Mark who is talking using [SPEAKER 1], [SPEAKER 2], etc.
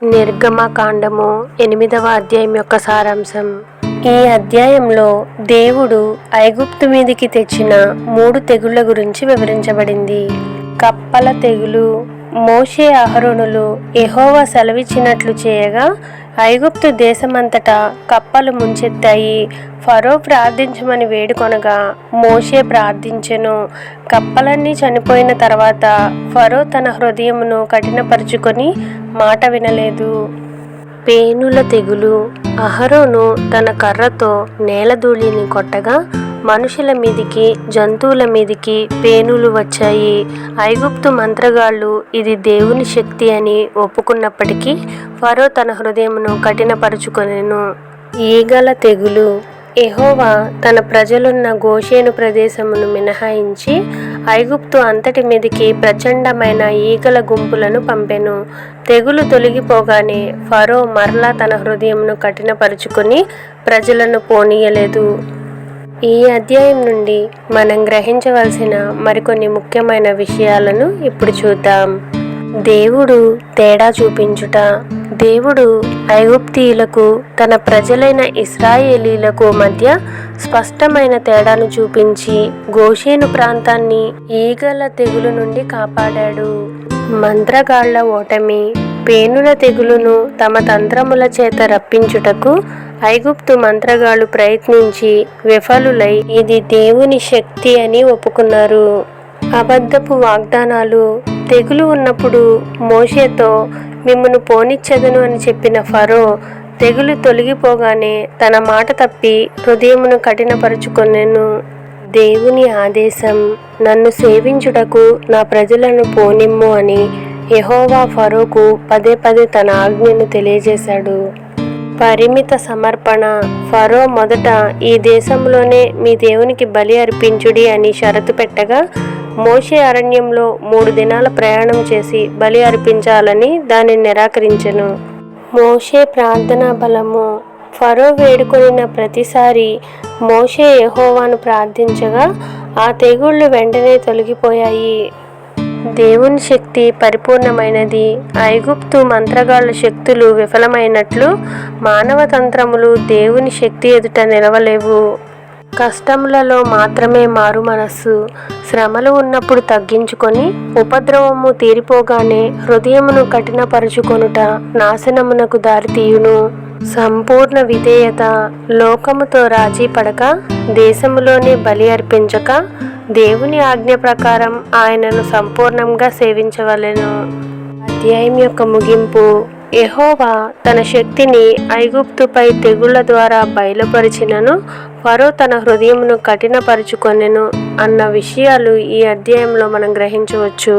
[SPEAKER 1] నిర్గమకాండము 8వ అధ్యాయం యొక్క సారాంశం. ఈ అధ్యాయంలో దేవుడు ఐగుప్తు మీదికి తెచ్చిన 3 తెగుళ్ల గురించి వివరించబడింది. కప్పల తెగులు. మోషే అహరోనులు యెహోవా సెలవిచ్చినట్లు చేయగా ఐగుప్తు దేశమంతటా కప్పలు ముంచెత్తాయి. ఫరో ప్రార్థించమని వేడుకొనగా మోషే ప్రార్థించెను. కప్పలన్నీ చనిపోయిన తర్వాత ఫరో తన హృదయమును కఠినపరుచుకొని మాట వినలేదు. పేనుల తెగులు. అహరోను తన కర్రతో నేలధూళిని కొట్టగా మనుషుల మీదికి జంతువుల మీదికి పేనులు వచ్చాయి. ఐగుప్తు మంత్రగాళ్ళు ఇది దేవుని శక్తి అని ఒప్పుకున్నప్పటికీ ఫరో తన హృదయమును కఠినపరుచుకొనెను. ఈగల తెగులు. యెహోవా తన ప్రజలున్న గోషేను ప్రదేశమును మినహాయించి ఐగుప్తు అంతటి మీదికి ప్రచండమైన ఈగల గుంపులను పంపెను. తెగులు తొలగిపోగానే ఫరో మరలా తన హృదయమును కఠినపరుచుకొని ప్రజలను పోనీయలేదు. ఈ అధ్యాయం నుండి మనం గ్రహించవలసిన మరికొన్ని ముఖ్యమైన విషయాలను ఇప్పుడు చూద్దాం. దేవుడు తేడా చూపించుట. దేవుడు ఐగుప్తీయులకు తన ప్రజలైన ఇశ్రాయేలీలకు మధ్య స్పష్టమైన తేడాను చూపించి గోషేను ప్రాంతాన్ని ఈగల తెగులు నుండి కాపాడాడు. మంత్రగాళ్ల ఓటమి. పేనుల తెగులును తమ తంత్రముల చేత రప్పించుటకు ఐగుప్తు మంత్రగాళ్ళు ప్రయత్నించి విఫలులై ఇది దేవుని శక్తి అని ఒప్పుకున్నారు. అబద్ధపు వాగ్దానాలు. తెగులు ఉన్నప్పుడు మోషేతో మిమ్మును పోనిచ్చెదను అని చెప్పిన ఫరో తెగులు తొలగిపోగానే తన మాట తప్పి హృదయమును కఠినపరుచుకొనెను. దేవుని ఆదేశం. నన్ను సేవించుటకు నా ప్రజలను పోనిమ్ము అని యెహోవా ఫరోకు పదే తన ఆజ్ఞను తెలియజేశాడు. పరిమిత సమర్పణ. ఫరో మొదట ఈ దేశంలోనే మీ దేవునికి బలి అర్పించుడి అని షరతు పెట్టగా మోషే అరణ్యంలో 3 దినాల ప్రయాణం చేసి బలి అర్పించాలని దానిని నిరాకరించెను. మోషే ప్రార్థనా బలము. ఫరో వేడుకొనిన ప్రతిసారి మోషే యెహోవాను ప్రార్థించగా ఆ తెగుళ్లు వెంటనే తొలగిపోయాయి. దేవుని శక్తి పరిపూర్ణమైనది. ఐగుప్తు మంత్రగాళ్ల శక్తులు విఫలమైనట్లు మానవ తంత్రములు దేవుని శక్తి ఎదుట నిలవలేవు. కష్టములలో మాత్రమే మారు మనస్సు. శ్రమలు ఉన్నప్పుడు తగ్గించుకొని ఉపద్రవము తీరిపోగానే హృదయమును కఠినపరుచుకొనుట నాశనమునకు దారితీయును. సంపూర్ణ విధేయత. లోకముతో రాజీ పడక దేశములోనే బలి అర్పించక దేవుని ఆజ్ఞ ప్రకారం ఆయనను సంపూర్ణంగా సేవించవలెను. అధ్యాయం యొక్క ముగింపు. యెహోవా తన శక్తిని ఐగుప్తుపై తెగుళ్ల ద్వారా బయలుపరిచినను ఫరో తన హృదయమును కఠినపరుచుకొనెను అన్న విషయాలు ఈ అధ్యాయంలో మనం గ్రహించవచ్చు.